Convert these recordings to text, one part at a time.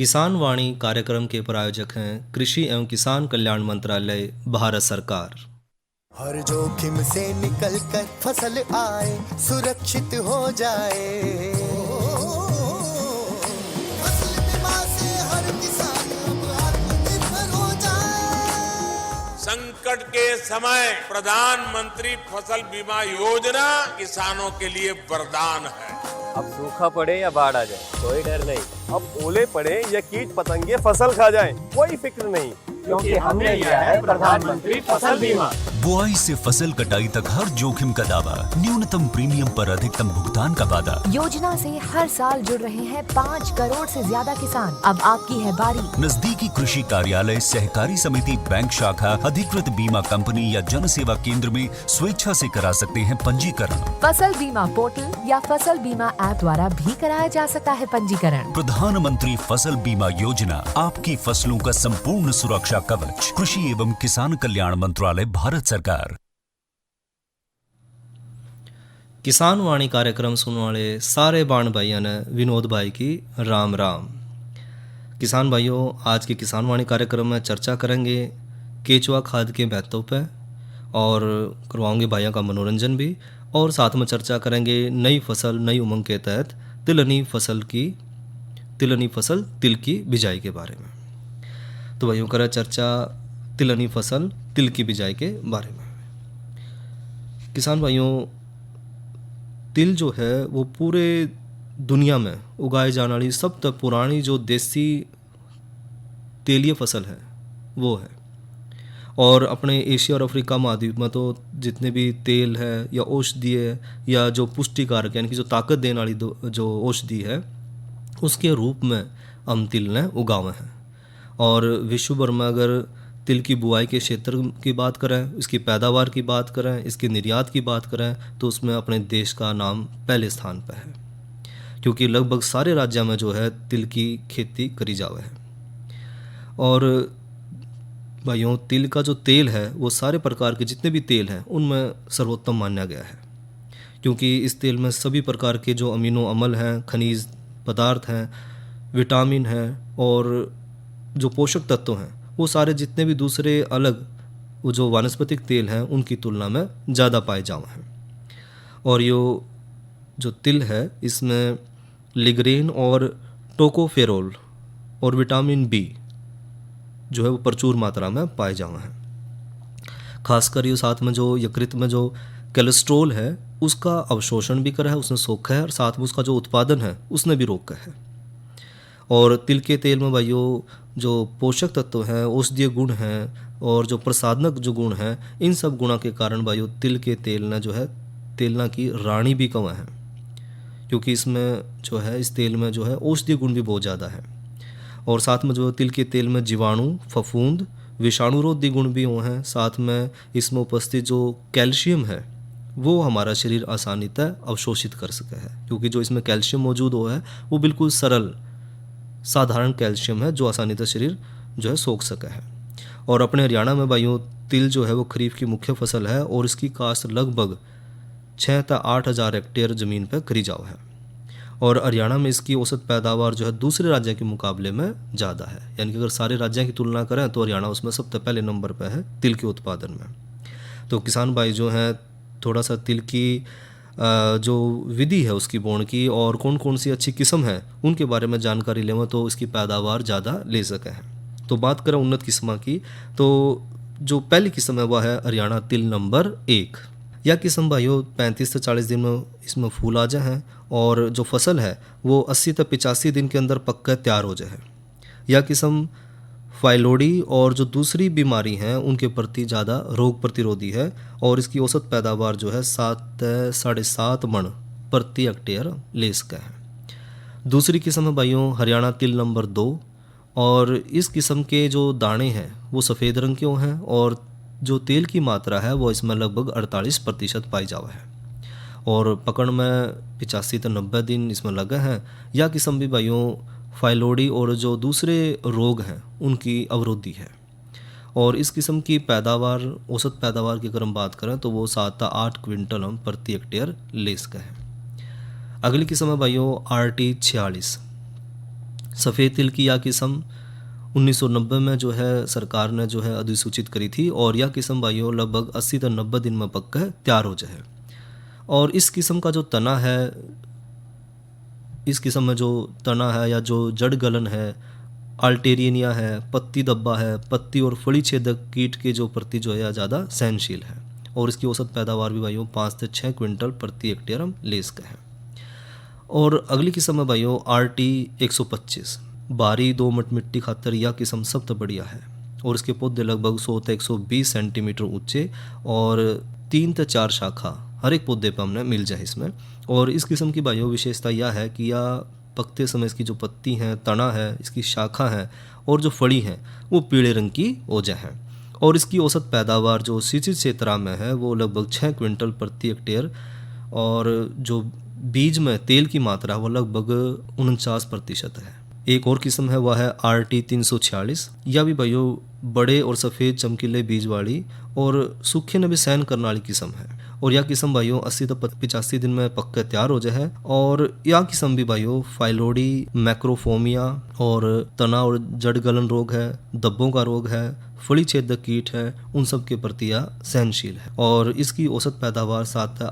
किसान वाणी कार्यक्रम के प्रायोजक हैं कृषि एवं किसान कल्याण मंत्रालय, भारत सरकार। हर जोखिम से निकल कर फसल आए, सुरक्षित हो जाए। फसल बीमा से हर किसान अब आत्मनिर्भर हो जाए। संकट के समय प्रधानमंत्री फसल बीमा योजना किसानों के लिए वरदान है। अब सूखा पड़े या बाढ़ आ जाए, कोई डर नहीं। अब ओले पड़े या कीट पतंगे फसल खा जाएं, कोई फिक्र नहीं, क्योंकि हमने लिया है प्रधानमंत्री फसल बीमा। बुआई से फसल कटाई तक हर जोखिम का दावा, न्यूनतम प्रीमियम पर अधिकतम भुगतान का वादा। योजना से हर साल जुड़ रहे हैं 5 करोड़ से ज्यादा किसान। अब आपकी है बारी। नजदीकी कृषि कार्यालय, सहकारी समिति, बैंक शाखा, अधिकृत बीमा कंपनी या जन सेवा केंद्र में स्वेच्छा से करा सकते हैं पंजीकरण। फसल बीमा पोर्टल या फसल बीमा ऐप द्वारा भी कराया जा सकता है पंजीकरण। प्रधानमंत्री फसल बीमा योजना, आपकी फसलों का संपूर्ण सुरक्षा कवच। कृषि एवं किसान कल्याण मंत्रालय, भारत सरकार। किसान वाणी कार्यक्रम सुनने वाले सारे बाण भाइयों ने विनोद भाई की राम राम। किसान भाइयों, आज के किसान वाणी कार्यक्रम में चर्चा करेंगे केचुआ खाद के महत्व पर और करवाएंगे भाइयों का मनोरंजन भी, और साथ में चर्चा करेंगे नई फसल नई उमंग के तहत तिलनी फसल तिल की बिजाई के बारे में। तो भाइयों करें चर्चा तिलनी फसल तिल की बिजाई के बारे में। किसान भाइयों, तिल जो है वो पूरे दुनिया में उगाई जाने वाली सबसे पुरानी जो देसी तेलीय फसल है वो है। और अपने एशिया और अफ्रीका महाद्वीप में तो जितने भी तेल है या औषधीय या जो पुष्टिकारक यानी कि जो ताकत देने वाली जो औषधि है उसके रूप में हम तिल ने उगावे हैं। और विश्व भर में अगर तिल की बुआई के क्षेत्र की बात करें, इसकी पैदावार की बात करें, इसके निर्यात की बात करें, तो उसमें अपने देश का नाम पहले स्थान पर है, क्योंकि लगभग सारे राज्यों में जो है तिल की खेती करी जावे है। और भाइयों, तिल का जो तेल है वो सारे प्रकार के जितने भी तेल हैं उनमें सर्वोत्तम माना गया है, क्योंकि इस तेल में सभी प्रकार के जो अमीनो अम्ल हैं, खनिज पदार्थ हैं, विटामिन हैं और जो पोषक तत्व हैं वो सारे जितने भी दूसरे अलग वो जो वानस्पतिक तेल हैं उनकी तुलना में ज़्यादा पाए जाते हैं। और ये जो तिल है इसमें लिग्रेन और टोकोफेरोल और विटामिन बी जो है वो प्रचुर मात्रा में पाए जाते हैं। खासकर ये साथ में जो यकृत में जो कोलेस्ट्रोल है उसका अवशोषण भी करा है, उसने सोखा है, और साथ में उसका जो उत्पादन है उसने भी रोका है। और तिल के तेल में भाइयों जो पोषक तत्व हैं, औषधीय गुण हैं और जो प्रसाधनक जो गुण हैं, इन सब गुणों के कारण भाइयों तिल के तेल ने जो है तेलना की रानी भी कवा है, क्योंकि इसमें जो है इस तेल में जो है औषधीय गुण भी बहुत ज़्यादा है। और साथ में जो तिल के तेल में जीवाणु, फफूंद, विषाणुरोधी गुण भी हुए हैं। साथ में इसमें उपस्थित जो कैल्शियम है वो हमारा शरीर आसानीतः अवशोषित कर सके है, क्योंकि जो इसमें कैल्शियम मौजूद हुआ है वो बिल्कुल सरल साधारण कैल्शियम है जो आसानीतः शरीर जो है सोख सका है। और अपने हरियाणा में भाइयों तिल जो है वो खरीफ की मुख्य फसल है और इसकी काश्त लगभग 6 से 8 हज़ार हेक्टेयर ज़मीन पर करी जाओ है। और हरियाणा में इसकी औसत पैदावार जो है दूसरे राज्यों के मुकाबले में ज़्यादा है, यानी कि अगर सारे राज्यों की तुलना करें तो हरियाणा उसमें सबसे पहले नंबर पर है तिल के उत्पादन में। तो किसान भाई जो हैं थोड़ा सा तिल की जो विधि है उसकी बोने की और कौन कौन सी अच्छी किस्म है उनके बारे में जानकारी लें तो इसकी पैदावार ज़्यादा ले सके हैं। तो बात करें उन्नत किस्म की, तो जो पहली किस्म है वह है हरियाणा तिल नंबर 1। यह किस्म भाइयों 35 से 40 दिन में इसमें फूल आ जाए हैं और जो फसल है वो 80 से 85 दिन के अंदर पक्का तैयार हो जाए। यह किस्म फाइलोडी और जो दूसरी बीमारी हैं उनके प्रति ज़्यादा रोग प्रतिरोधी है और इसकी औसत पैदावार जो है 7 से 7.5 मन प्रति हेक्टेयर ले सका है। दूसरी किस्म है भाइयों हरियाणा तिल नंबर 2 और इस किस्म के जो दाने हैं वो सफ़ेद रंग के हैं और जो तेल की मात्रा है वो इसमें लगभग 48% पाई जावा है और पकड़ में 85 से 90 दिन इसमें लगे हैं। यह किस्म भी भाइयों फाइलोडी और जो दूसरे रोग हैं उनकी अवरोधी है और इस किस्म की पैदावार औसत पैदावार की अगर हम बात करें तो वो 7 से 8 क्विंटल हम प्रति हेक्टेयर ले सके हैं। अगली किस्म है भाइयों RT 46। सफ़ेद तिल की यह किस्म 1990 में जो है सरकार ने जो है अधिसूचित करी थी और यह किस्म भाइयों लगभग 80 से 90 दिन में पक कर तैयार हो जाए। और इस किस्म का जो तना है, इस किस्म में जो तना है या जो जड़ गलन है, अल्टेरियनिया है, पत्ती धब्बा है, पत्ती और फली छेदक कीट के जो प्रति जो है ज़्यादा सहनशील है और इसकी औसत पैदावार भी भाइयों 5 से 6 क्विंटल प्रति हेक्टेयर हम ले सकते हैं। और अगली किस्म है भाइयों RT 125, बारी दोमट मिट्टी खातर यह किस्म सबसे बढ़िया है और इसके पौधे लगभग 100 से 120 सेंटीमीटर ऊंचे और 3 से 4 शाखा हर एक पौधे पर हमने मिल जाए इसमें। और इस किस्म की भाइयों विशेषता यह है कि यह पकते समय इसकी जो पत्ती हैं, तना है, इसकी शाखा है और जो फली हैं वो पीले रंग की हो जाए और इसकी औसत पैदावार जो सिंचित क्षेत्र में है वो लगभग 6 क्विंटल प्रति हेक्टेयर और जो बीज में तेल की मात्रा वो लगभग 49% है। एक और किस्म है वह है RT 346, यह भी भाइयों बड़े और सफ़ेद चमकीले बीज वाली और सूखे में भी सहन करने वाली किस्म है और यह किस्म भाइयों 80 से 85 दिन में पक कर तैयार हो जाए और यह किस्म भी भाइयों फाइलोडी, मैक्रोफोमिया और तना और जड़ गलन रोग है, धब्बों का रोग है, फली छेदक कीट है, उन सब के प्रति यह सहनशील है और इसकी औसत पैदावार 7 से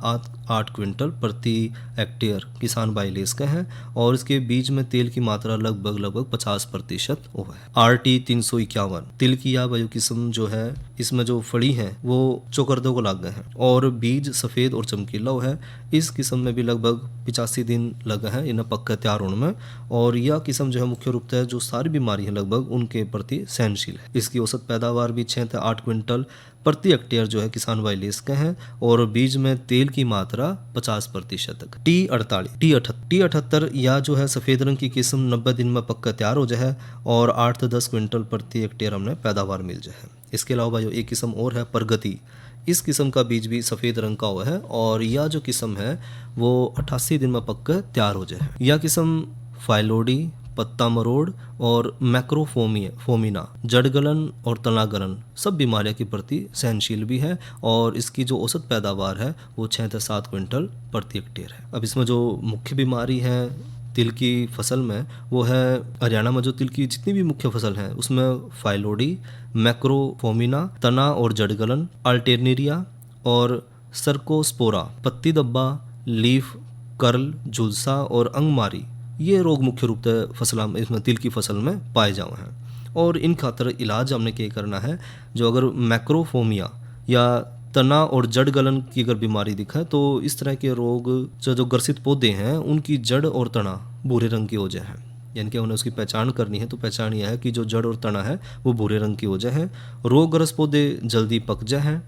8 क्विंटल प्रति हेक्टेयर किसान भाई ले सकते हैं और इसके बीज में तेल की मात्रा लगभग 50% हुआ है। RT 351 तिल की यह वायु किस्म जो है, इसमें जो फली है वो चौकर्दों को लग गए हैं और बीज सफ़ेद और चमकीला है। इस किस्म में भी लगभग 85 दिन लगे हैं इन्हें पक्का तैयार होने में और यह किस्म जो है मुख्य रूप से जो सारी बीमारी है लगभग उनके प्रति सहनशील है। इसकी औसत पैदावार भी 6 से 8 क्विंटल प्रति हेक्टेयर जो है किसान भाई ले सकते हैं और बीज में तेल की मात्रा 50% तक। T78 यह जो है सफ़ेद रंग की किस्म 90 दिन में पक्का तैयार हो जाए और 8 से 10 क्विंटल प्रति हेक्टेयर हमने पैदावार मिल जाए। इसके अलावा भाई एक किस्म और है प्रगति, इस किस्म का बीज भी सफ़ेद रंग का हुआ है और यह जो किस्म है वो 88 दिन में पक्का तैयार हो जाए। यह किस्म फाइलोडी, पत्ता मरोड़ और मैक्रोफोमिना, जड़गलन और तनागलन सब बीमारियों के प्रति सहनशील भी है और इसकी जो औसत पैदावार है वो 6 से 7 क्विंटल प्रति हेक्टेयर है। अब इसमें जो मुख्य बीमारी है तिल की फसल में वो है हरियाणा में जो तिल की जितनी भी मुख्य फसल है उसमें फाइलोडी, मैक्रोफोमिना, तना और जड़गलन, अल्टेरियनिया और सर्कोस्पोरा, पत्ती धब्बा, लीफ कर्ल, झुलसा और अंगमारी, ये रोग मुख्य रूप से फसल इसमें तिल की फसल में पाए जाए हैं और इन खातर इलाज हमने क्या करना है। जो अगर मैक्रोफोमिया या तना और जड़ गलन की अगर बीमारी दिखे तो इस तरह के रोग जो ग्रसित पौधे हैं उनकी जड़ और तना भूरे रंग की हो जाए, यानी कि उन्हें उसकी पहचान करनी है तो पहचान यह है कि जो जड़ और तना है वो भूरे रंग की हो जाए, रोगग्रस्त पौधे जल्दी पक जाए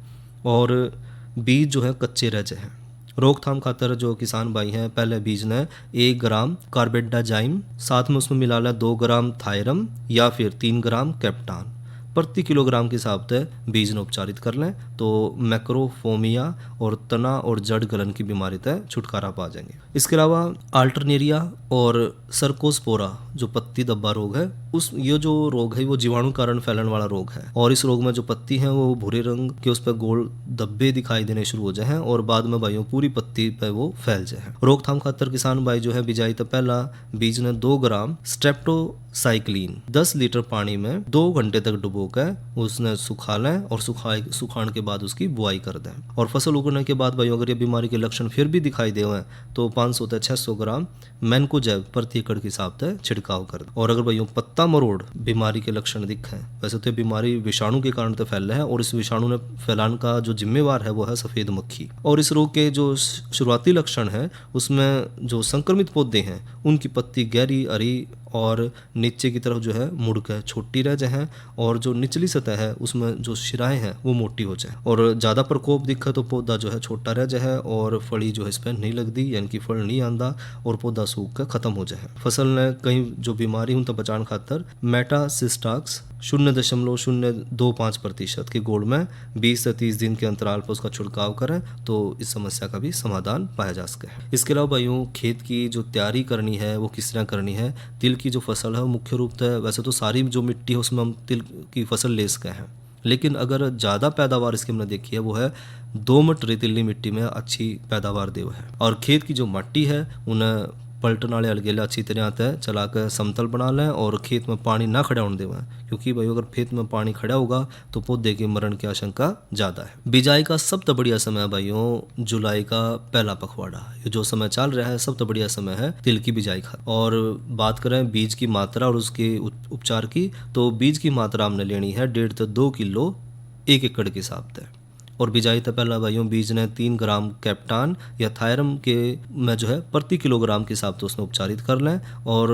और बीज जो है कच्चे रह जाए। रोकथाम खातर जो किसान भाई हैं पहले बीज ने 1 ग्राम कार्बेंडाजाइम, साथ में उसमें मिला लें 2 ग्राम थायरम या फिर 3 ग्राम कैप्टान प्रति किलोग्राम के हिसाब से बीज ने उपचारित कर लें तो मैक्रोफोमिया और तना और जड़ गलन की बीमारी से छुटकारा पा जाएंगे। इसके अलावा अल्टरनेरिया और सर्कोस्पोरा जो पत्ती धब्बा रोग है ये जो रोग है वो जीवाणु कारण फैलने वाला रोग है और इस रोग में जो पत्ती है वो भूरे रंग के उस पर गोल धब्बे दिखाई देने शुरू हो जाए और बाद में भाइयों पूरी पत्ती पे वो फैल जाए। रोकथाम खातर किसान भाई जो है बिजाई तो पहला बीज ने 2 ग्राम स्ट्रेप्टोसाइक्लिन 10 लीटर पानी में 2 घंटे तक डुबोकर उसने सुखा लें और सुखाने के बाद उसकी बुआई कर दें और फसल उगने के बाद भाइयों अगर ये बीमारी के लक्षण फिर भी दिखाई दे तो 500 से 600 ग्राम मैनकोजेब प्रति एकड़ के हिसाब से छिड़काव कर दें। और अगर भाइयों पत्ता मरोड़ बीमारी के लक्षण दिखे, वैसे तो बीमारी विषाणु के कारण तो फैल रहा है और इस विषाणु ने फैलाने का जो जिम्मेवार है वो है सफ़ेद मक्खी और इस रोग के जो शुरुआती लक्षण है उसमें जो संक्रमित पौधे हैं उनकी पत्ती गहरी हरी और नीचे की तरफ जो है मुड़ कर छोटी रह जाए और जो निचली सतह है उसमें जो शिराएं हैं वो मोटी हो जाए और ज़्यादा प्रकोप दिखे तो पौधा जो है छोटा रह जाए और फली जो है इस पर नहीं लगती, यानी कि फल नहीं आंदा और पौधा सूख कर ख़त्म हो जाए। फसल ने कहीं जो बीमारी उन तक बचाने खातर मेटासिस्टाक्स 0.025% के गोल में 20 से 30 दिन के अंतराल पर उसका छिड़काव करें तो इस समस्या का भी समाधान पाया जा सके। इसके अलावा भाइयों खेत की जो तैयारी करनी है वो किस तरह करनी है। तिल की जो फसल है मुख्य रूप से वैसे तो सारी जो मिट्टी है उसमें हम तिल की फसल ले सके हैं, लेकिन अगर ज़्यादा पैदावार इसकी हमने देखी है वो है दोमट रेतीली मिट्टी में अच्छी पैदावार दे है और खेत की जो मिट्टी है उन्हें पलटन वाले अलगेला अच्छी तरह तय चला कर समतल बना लें और खेत में पानी ना खड़ा होने देवें, क्योंकि भाई अगर खेत में पानी खड़ा होगा तो पौधे के मरण की आशंका ज़्यादा है। बिजाई का सबसे बढ़िया समय भाइयों जुलाई का पहला पखवाड़ा, ये जो समय चल रहा है सबसे बढ़िया समय है तिल की बिजाई का। और बात करें बीज की मात्रा और उसके उपचार की, तो बीज की मात्रा हमने लेनी है 1.5 से 2 किलो 1 एकड़ के हिसाब से। और बिजाई से पहला भाइयों बीज ने 3 ग्राम कैप्टान या थायरम के में जो है प्रति किलोग्राम के हिसाब से उसमें उपचारित कर लें। और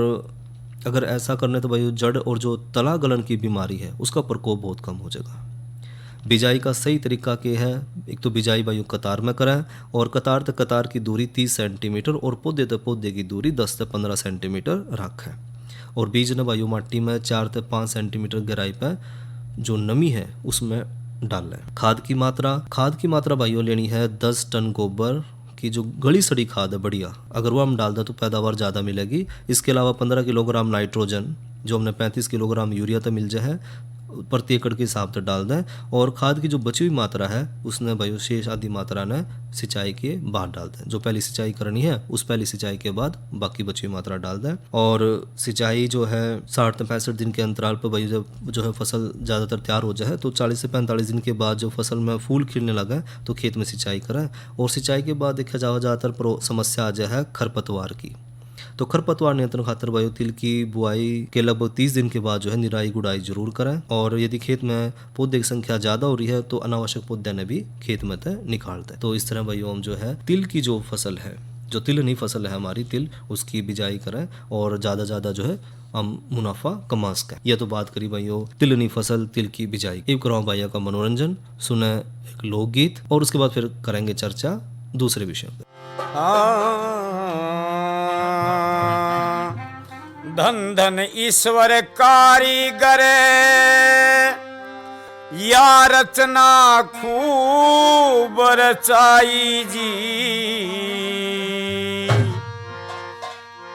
अगर ऐसा करने तो भाइयों जड़ और जो तला गलन की बीमारी है उसका प्रकोप बहुत कम हो जाएगा। बिजाई का सही तरीका क्या है, एक तो बिजाई भाइयों कतार में करें और कतार से कतार की दूरी 30 सेंटीमीटर और पौधे से पौधे की दूरी 10 से 15 सेंटीमीटर रखें। और बीज ने भाइयों माटी में 4 से 5 सेंटीमीटर गहराई पर जो नमी है उसमें डाल लें। खाद की मात्रा भाइयों लेनी है 10 टन गोबर की जो गली सड़ी खाद है बढ़िया, अगर वो हम डाल दें तो पैदावार ज़्यादा मिलेगी। इसके अलावा 15 किलोग्राम नाइट्रोजन जो हमने 35 किलोग्राम यूरिया तो मिल जाए प्रति एकड़ के हिसाब से डाल दें। और खाद की जो बची हुई मात्रा है उसने भाई शेष आधी मात्रा ने सिंचाई के बाद डाल दें। जो पहली सिंचाई करनी है उस पहली सिंचाई के बाद बाकी बची हुई मात्रा डाल दें। और सिंचाई जो है 60 से 65 दिन के अंतराल पर भाई जब जो है फसल ज़्यादातर तैयार हो जाए तो 40 से 45 दिन के बाद जो फसल में फूल खिलने लगे तो खेत में सिंचाई करें। और सिंचाई के बाद देखा जाए ज़्यादातर समस्या आ जाए है खरपतवार की, तो खरपतवार नियंत्रण खातर भाई तिल की बुआई के लगभग 30 दिन के बाद जो है निराई गुड़ाई जरूर करें। और यदि खेत में पौधे की संख्या ज़्यादा हो रही है तो अनावश्यक पौधे ने भी खेत में तय निकाल दें। तो इस तरह भाई हम जो है तिल की जो फसल है, जो तिलनी फसल है हमारी तिल, उसकी बिजाई करें और ज़्यादा जो है हम मुनाफा कमा सकें। यह तो बात करी भाइयों तिलनी फसल तिल की बिजाई। एक कराओ भैया का मनोरंजन, सुने एक लोकगीत और उसके बाद फिर करेंगे चर्चा दूसरे विषयों पर। धन धन ईश्वर कारीगर या रचना खूब रचाई जी,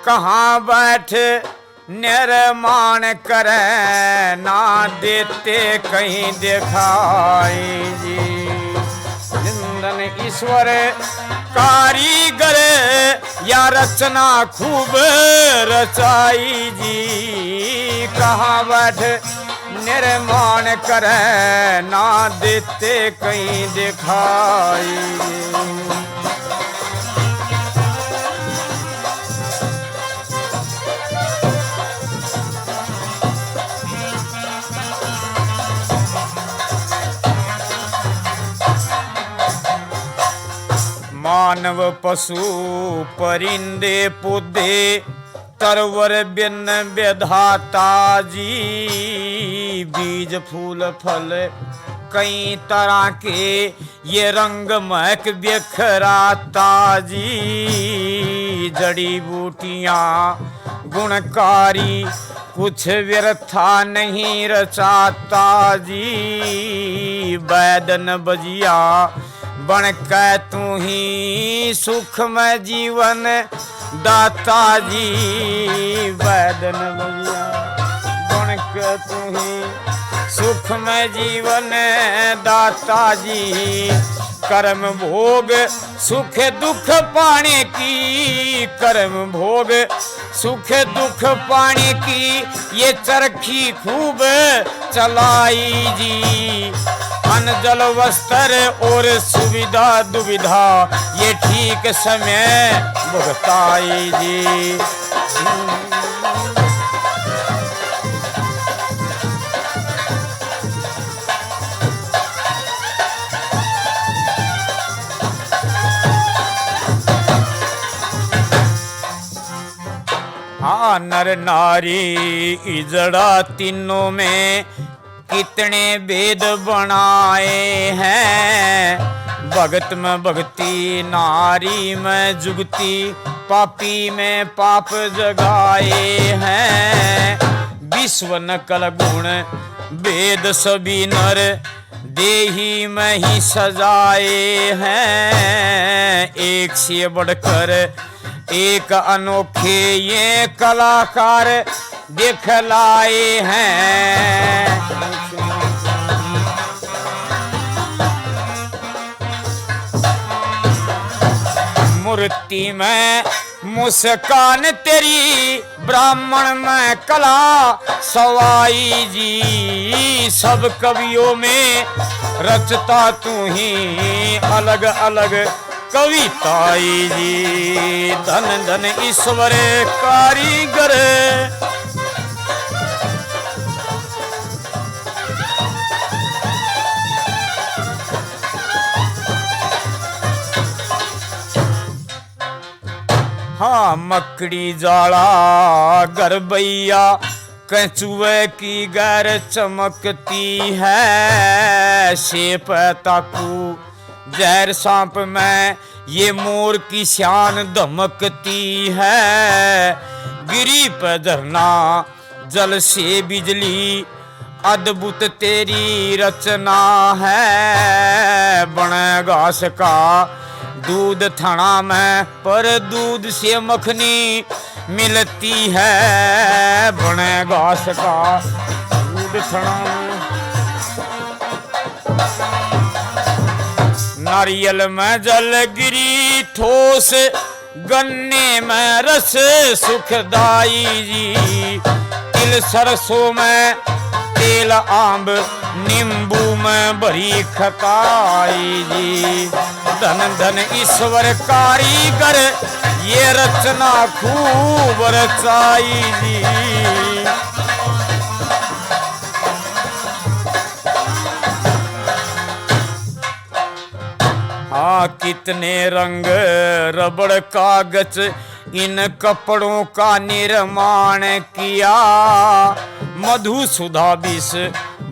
कहाँ बैठे निर्माण करे ना देते कहीं दिखाई जी। धन ईश्वर कारीगर या रचना खूब रचाई जी, कहाँ बैठ निर्माण करे ना देते कहीं दिखाई जी। मानव पशु परिंदे पौधे तरवर बिन विधाता जी, बीज फूल फल कई तरह के ये रंग महक बिखराता जी। जड़ी बूटियाँ गुणकारी कुछ व्यर्था नहीं रचाता जी। वैदन बजिया बन के तू ही सुख में जीवन दाता जी। वैदन बजिया बन के तू ही सुख में जीवन दाता जी। कर्म भोग सुख दुख पाने की, कर्म भोग सुख दुख पाने की ये चरखी खूब चलाई जी। अन्न जल वस्त्र और सुविधा दुविधा ये ठीक समय भुगताई जी। हाँ नर नारी इजड़ा तीनों में कितने वेद बनाए हैं। भगत में भक्ति, नारी में जुगती, पापी में पाप जगाए हैं। विश्व नकल गुण वेद सभी नर देही में ही सजाए हैं। एक से बढ़कर एक अनोखे ये कलाकार दिखलाए हैं। मुस्कान तेरी ब्राह्मण में कला सवाई जी। सब कवियों में रचता तू ही अलग अलग कविताई जी। धन धन ईश्वर कारीगर हाँ मकड़ी जाला गरबैया कचुए की गर चमकती है। शेप ताकू जहर सांप में ये मोर की शान धमकती है। गिरी पे झरना जल से बिजली अद्भुत तेरी रचना है। बने घास का दूध थना में पर दूध से मखनी मिलती है। बने घास का दूध थना में नारियल में जल गिरी ठोस गन्ने में रस सुखदाई जी। तिल सरसों में तेल आंब नींबू में भरी खटाई जी। धन धन ईश्वर कारीगर ये रचना खूब रचाई जी। हाँ कितने रंग रबड़ कागज इन कपड़ों का निर्माण किया। मधु सुधा विष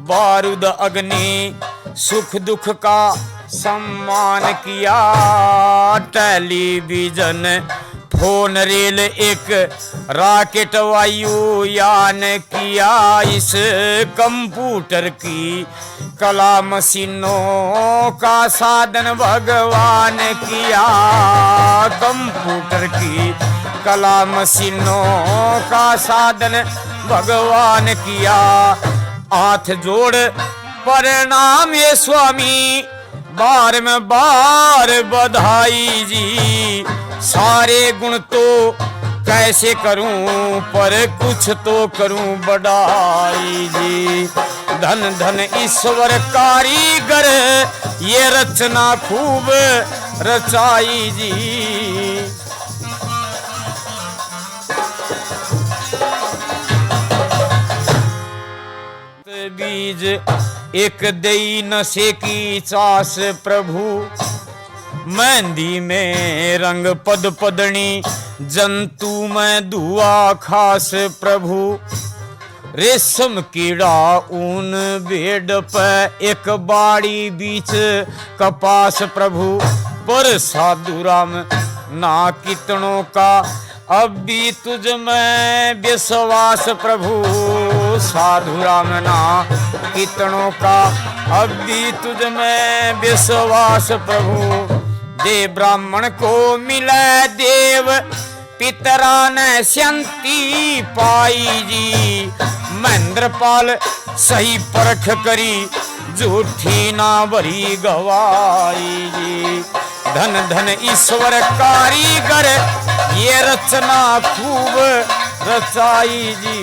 बारूद अग्नि सुख दुख का सम्मान किया। टेलीविजन फोन रेल एक रॉकेट वायुयान किया। इस कंप्यूटर की कला मशीनों का साधन भगवान किया। कंप्यूटर की कला मशीनों का साधन भगवान किया। हाथ जोड़ प्रणाम ये स्वामी बार में बार बधाई जी। सारे गुण तो कैसे करूं पर कुछ तो करूं बड़ाई जी। धन धन ईश्वर कारीगर ये रचना खूब रचाई जी। बीज एक दई नशे की चास प्रभु। मेहंदी में रंग पद पदनी जंतु में धुआ खास प्रभु। रेशम कीड़ा ऊन भेड़ पे एक बाड़ी बीच कपास प्रभु। पर साधु राम ना कितनों का अब भी तुझ में विश्वास प्रभु। साधु राम ना कितनों का अब भी तुझ में विश्वास प्रभु। दे ब्राह्मण को मिले देव पितरा ने शांति पाई जी। महेंद्रपाल सही परख करी झूठी ना भरी गवाई जी। धन धन ईश्वर कारीगर ये रचना खूब रचाई जी।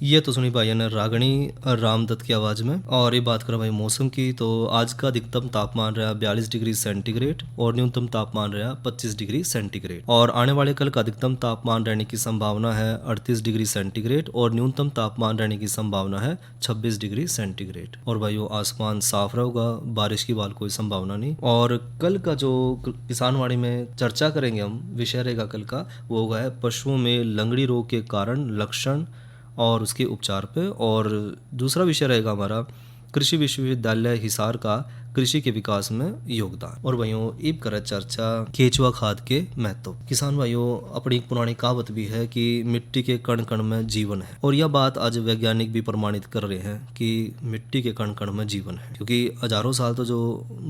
ये तो सुनी भाई ने रागणी रामदत्त की आवाज़ में। और ये बात करें भाई मौसम की, तो आज का अधिकतम तापमान रहा 42 डिग्री सेंटीग्रेड और न्यूनतम तापमान रहा 25 डिग्री सेंटीग्रेड। और आने वाले कल का अधिकतम तापमान रहने की संभावना है 38 डिग्री सेंटीग्रेड और न्यूनतम तापमान रहने की संभावना है 26 डिग्री सेंटीग्रेड। और भाई वो आसमान साफ रहेगा, बारिश की बाल कोई संभावना नहीं। और कल का जो किसानवाड़ी में चर्चा करेंगे हम, विषय रहेगा कल का, वो होगा है पशुओं में लंगड़ी रोग के कारण, लक्षण और उसके उपचार पे। और दूसरा विषय रहेगा हमारा कृषि विश्वविद्यालय हिसार का कृषि के विकास में योगदान। और भाइयों ईब कर चर्चा केचुआ खाद के महत्व। किसान भाइयों अपनी एक पुरानी कहावत भी है कि मिट्टी के कण कण में जीवन है। और यह बात आज वैज्ञानिक भी प्रमाणित कर रहे हैं कि मिट्टी के कण कण में जीवन है। क्योंकि हजारों साल तो जो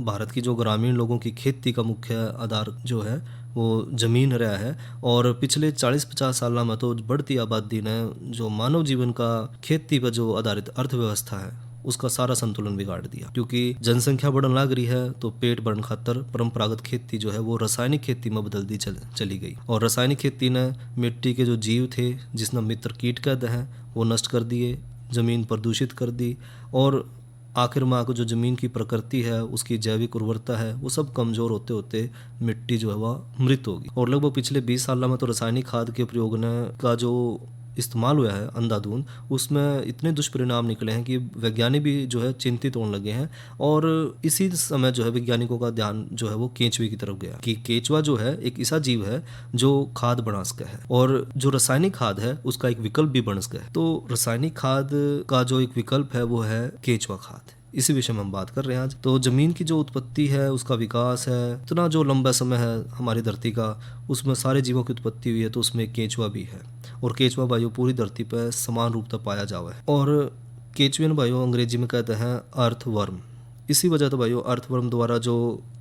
भारत की जो ग्रामीण लोगों की खेती का मुख्य आधार जो है वो ज़मीन रहा है। और पिछले 40-50 साल में तो बढ़ती आबादी ने जो मानव जीवन का खेती पर जो आधारित अर्थव्यवस्था है उसका सारा संतुलन बिगाड़ दिया। क्योंकि जनसंख्या बढ़न लग रही है तो पेट भरन खातर परंपरागत खेती जो है वो रासायनिक खेती में बदल दी चली गई। और रासायनिक खेती ने मिट्टी के जो जीव थे, जिसने मित्र कीट कहते हैं, वो नष्ट कर दिए, ज़मीन प्रदूषित कर दी, और आखिर में आकर जो ज़मीन की प्रकृति है, उसकी जैविक उर्वरता है, वो सब कमज़ोर होते होते मिट्टी जो है वह मृत होगी। और लगभग पिछले 20 साल में तो रासायनिक खाद के प्रयोग का जो इस्तेमाल हुआ है अंधाधुंध, उसमें इतने दुष्परिणाम निकले हैं कि वैज्ञानिक भी जो है चिंतित होने लगे हैं। और इसी समय जो है वैज्ञानिकों का ध्यान जो है वो केंचुए की तरफ गया कि केंचुआ जो है एक ऐसा जीव है जो खाद बना सका है, और जो रासायनिक खाद है उसका एक विकल्प भी बन सका है। तो रासायनिक खाद का जो एक विकल्प है वो है केंचुआ खाद। इसी विषय में हम बात कर रहे हैं आज। तो ज़मीन की जो उत्पत्ति है, उसका विकास है, इतना जो लंबा समय है हमारी धरती का, उसमें सारे जीवों की उत्पत्ति हुई है, तो उसमें केंचुआ भी है। और केंचुआ भाइयों पूरी धरती पर समान रूप से पाया जावा है। और केंचुए भाइयों अंग्रेजी में कहते हैं अर्थवर्म। इसी वजह तो भाइयों अर्थवर्म द्वारा जो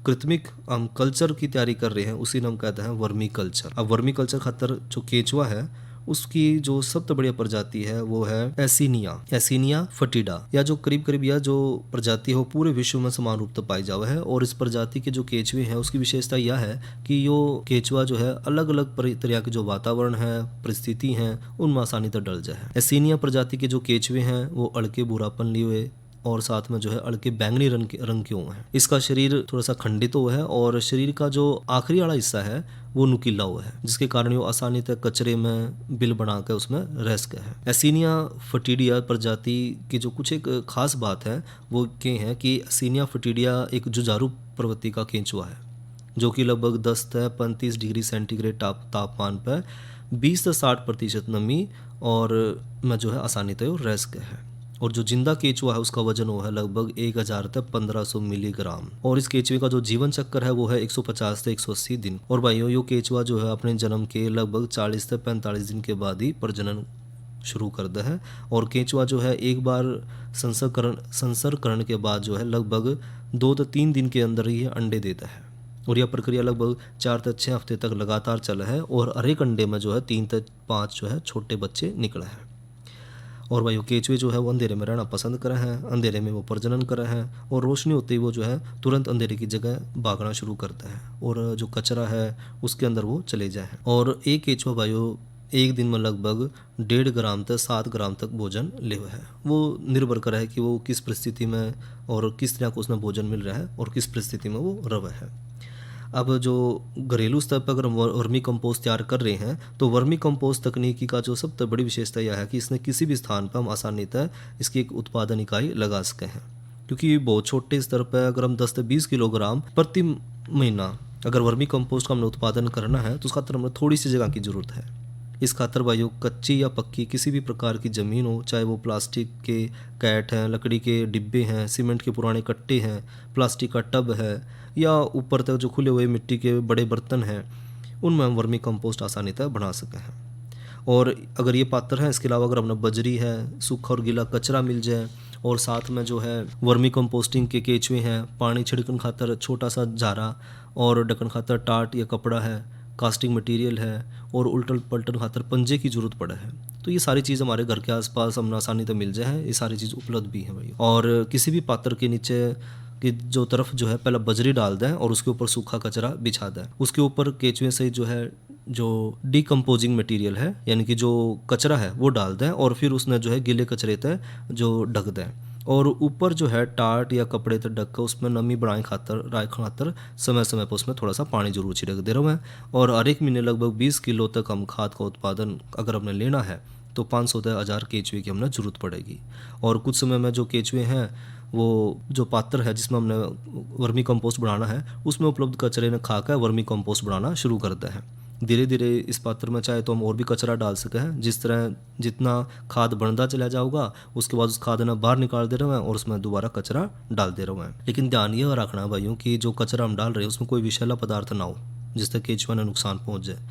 कृत्रिमिक हम कल्चर की तैयारी कर रहे हैं उसी ने हम कहते हैं वर्मी कल्चर। अब वर्मी कल्चर खातर जो केंचुआ है उसकी जो सबसे बढ़िया प्रजाति है वो है एसिनिया फटीडा, या जो करीब करीब यह जो प्रजाति है वो पूरे विश्व में समान रूप से पाई जावा है। और इस प्रजाति के जो केंचुए हैं उसकी विशेषता यह है कि यो केंचुआ जो है अलग अलग तरह के जो वातावरण है, परिस्थिति हैं, उनमें आसानी से डल जाए। एसिनिया प्रजाति के जो केंचुए हैं वो अड़के बुरापन लिए हुए और साथ में जो है अड़के बैंगनी रंग के हुए हैं। इसका शरीर थोड़ा सा खंडित हुआ है और शरीर का जो आखिरी वाला हिस्सा है वो नुकीला हुआ है, जिसके कारण वो आसानी तक कचरे में बिल बनाकर उसमें रह सके है। एसिनिया फटीडिया प्रजाति की जो कुछ एक खास बात है वो ये है कि एसिनिया फटीडिया एक जुझारू प्रवृत्ति का केंचुआ है, जो कि लगभग 10 से 35 डिग्री सेंटीग्रेड तापमान पर 20 से 60% नमी और में जो है आसानी तक रह सके है। और जो जिंदा केंचुआ है उसका वजन वो है लगभग 1000 से 1500 मिलीग्राम। और इस केंचुए का जो जीवन चक्र है वो है 150 से 180 दिन। और भाइयों ये केंचुआ जो है अपने जन्म के लगभग 40 से 45 दिन के बाद ही प्रजनन शुरू करता है। और केंचुआ जो है एक बार संसर्करण के बाद जो है लगभग 2 से 3 दिन के अंदर ही अंडे देता है। और यह प्रक्रिया लगभग 4 से 6 हफ्ते तक लगातार चला है। और हर एक अंडे में जो है 3 से 5 जो है छोटे बच्चे निकले हैं। और भाई केंचुए जो है वो अंधेरे में रहना पसंद कर रहे हैं, अंधेरे में वो प्रजनन कर रहे हैं, और रोशनी होते ही वो जो है तुरंत अंधेरे की जगह भागना शुरू करता है और जो कचरा है उसके अंदर वो चले जाए। और एक केंचुआ भाइयों एक दिन में लगभग 1.5 ग्राम से 7 ग्राम तक भोजन ले हुआ है। वो निर्भर कर रहा है कि वो किस परिस्थिति में और किस तरह को उसमें भोजन मिल रहा है और किस परिस्थिति में वो रह है। अब जो घरेलू स्तर पर अगर हम वर्मी कंपोस्ट तैयार कर रहे हैं तो वर्मी कंपोस्ट तकनीकी का जो सबसे बड़ी विशेषता यह है कि इसने किसी भी स्थान पर हम आसानी से इसकी एक उत्पादन इकाई लगा सके हैं। क्योंकि बहुत छोटे स्तर पर अगर हम 10 से 20 किलोग्राम प्रति महीना अगर वर्मी कंपोस्ट का हमने उत्पादन करना है तो उसका खातर हमें थोड़ी सी जगह की ज़रूरत है। इस खातर भाइयों कच्ची या पक्की किसी भी प्रकार की ज़मीन हो, चाहे वो प्लास्टिक के कैट हैं, लकड़ी के डिब्बे हैं, सीमेंट के पुराने कट्टे हैं, प्लास्टिक का टब है, या ऊपर तक जो खुले हुए मिट्टी के बड़े बर्तन हैं, उनमें हम वर्मी कंपोस्ट आसानी तक बना सके हैं। और अगर ये पात्र हैं, इसके अलावा अगर हमने बजरी है, सूखा और गीला कचरा मिल जाए, और साथ में जो है वर्मी कंपोस्टिंग के केंचुए हैं, पानी छिड़कन खातर छोटा सा झारा और ढक्कन खातर टाट या कपड़ा है, कास्टिंग मटेरियल है, और उल्टन पलटन खातर पंजे की ज़रूरत पड़े है। तो ये सारी चीज़ हमारे घर के आसपास हमने आसानी से मिल जाए है, ये सारी चीज़ उपलब्ध भी है भाई। और किसी भी पात्र के नीचे कि जो तरफ जो है पहले बजरी डाल दें और उसके ऊपर सूखा कचरा बिछा दें, उसके ऊपर केंचुए से जो है जो डिकम्पोजिंग मटेरियल है यानी कि जो कचरा है वो डाल दें, और फिर उसने जो है गीले कचरे तक जो ढक दें, और ऊपर जो है टाट या कपड़े तक ढक कर उसमें नमी बढ़ाए खातर समय समय पर उसमें थोड़ा सा पानी जरूर छिड़क दे रहे हैं। और हर एक महीने लगभग 20 किलो तक हम खाद का उत्पादन अगर हमने लेना है तो 500 से 1000 केंचुए की हमने ज़रूरत पड़ेगी। और कुछ समय में जो केंचुए हैं वो जो पात्र है जिसमें हमने वर्मी कंपोस्ट बनाना है उसमें उपलब्ध कचरे ने खाकर वर्मी कंपोस्ट बनाना शुरू करते हैं। धीरे धीरे इस पात्र में चाहे तो हम और भी कचरा डाल सके हैं, जिस तरह जितना खाद बढ़ता चला जाऊगा उसके बाद उस खाद ने बाहर निकाल दे रहे हैं और उसमें दोबारा कचरा डाल दे रहे हैं। लेकिन ध्यान ये रखना भाइयों कि जो कचरा हम डाल रहे हैं उसमें कोई विषैला पदार्थ ना हो जिससे केंचुआ ने नुकसान पहुँच जाए।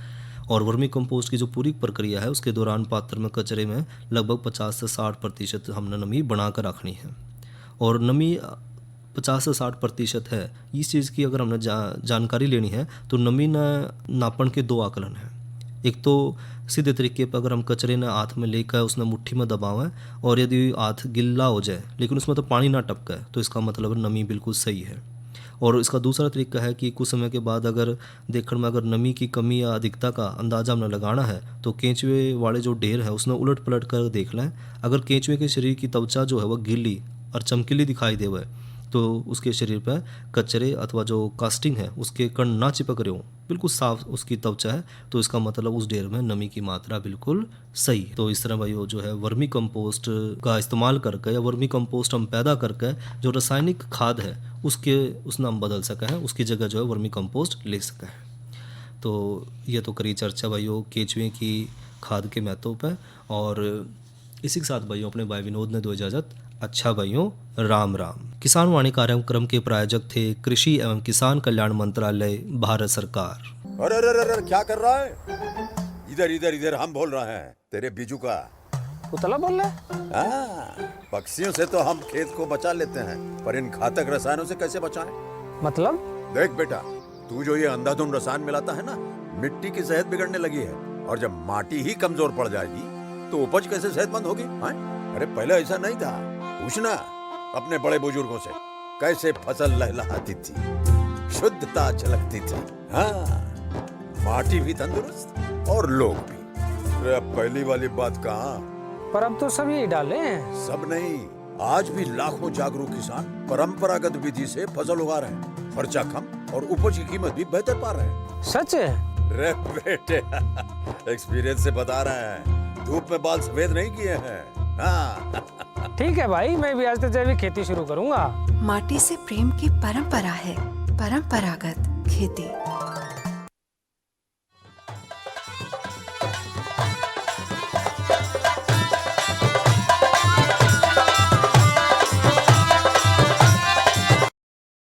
और वर्मी कंपोस्ट की जो पूरी प्रक्रिया है उसके दौरान पात्र में कचरे में लगभग 50 से 60% हमने नमी बना कर रखनी है। और नमी 50 से 60% है। इस चीज़ की अगर हमने जानकारी लेनी है तो नमी नापन के 2 आकलन हैं। एक तो सीधे तरीके पर अगर हम कचरे ने हाथ में लेकर उसने मुट्ठी में दबावें और यदि हाथ गिल्ला हो जाए लेकिन उसमें तो पानी ना टपके तो इसका मतलब नमी बिल्कुल सही है। और इसका दूसरा तरीका है कि कुछ समय के बाद अगर देखने में अगर नमी की कमी या अधिकता का अंदाज़ा हमने लगाना है तो केंचुए वाले जो ढेर है उसने उलट पलट कर देख लें। अगर केंचुए के शरीर की त्वचा जो है वह गीली और चमकीली दिखाई देवे तो उसके शरीर पर कचरे अथवा जो कास्टिंग है उसके कण ना चिपक रहे हों, बिल्कुल साफ उसकी त्वचा है, तो इसका मतलब उस ढेर में नमी की मात्रा बिल्कुल सही है। तो इस तरह भाई जो है वर्मी कंपोस्ट का इस्तेमाल करके या वर्मी कंपोस्ट हम पैदा करके जो रासायनिक खाद है उसने हम बदल सके हैं, उसकी जगह जो है वर्मी कंपोस्ट ले सके हैं। तो ये तो करी चर्चा भाइयों केंचुए की खाद के महत्व पर। और इसी के साथ भाइयों अपने भाई विनोद ने दो इजाज़त। अच्छा भाइयों, राम राम। किसान वाणी कार्यक्रम के प्रायोजक थे कृषि एवं किसान कल्याण मंत्रालय, भारत सरकार। अरे अरे अरे क्या कर रहा है? इधर इधर इधर हम बोल रहे हैं तेरे बीजू का। उतला बोल रहा है? हाँ, पक्षियों से तो हम खेत को बचा लेते हैं पर इन घातक रसायनों से कैसे बचाएं? मतलब? देख बेटा, तू जो ये अंधाधुंध रसायन मिलाता है ना, मिट्टी की सेहत बिगड़ने लगी है और जब माटी ही कमजोर पड़ जाएगी तो उपज कैसे सेहतमंद होगी? अरे पहले ऐसा नहीं था, पूछना अपने बड़े बुजुर्गों से कैसे फसल लहलहाती थी, शुद्धता झलकती थी। हाँ, माटी भी तंदुरुस्त और लोग भी। अरे अब पहली वाली बात कहाँ? पर अब तो सब यही डाले हैं। सब नहीं, आज भी लाखों जागरूक किसान परंपरागत विधि से फसल उगा रहे हैं, खर्चा कम और उपज की कीमत भी बेहतर पा रहे हैं। सच है? रे बेटे, एक्सपीरियंस से बता रहे हैं, धूप में बाल सफेद नहीं किए हैं। हाँ। ठीक है भाई, मैं भी आज से जैविक खेती शुरू करूंगा। माटी से प्रेम की परंपरा है, परंपरागत खेती।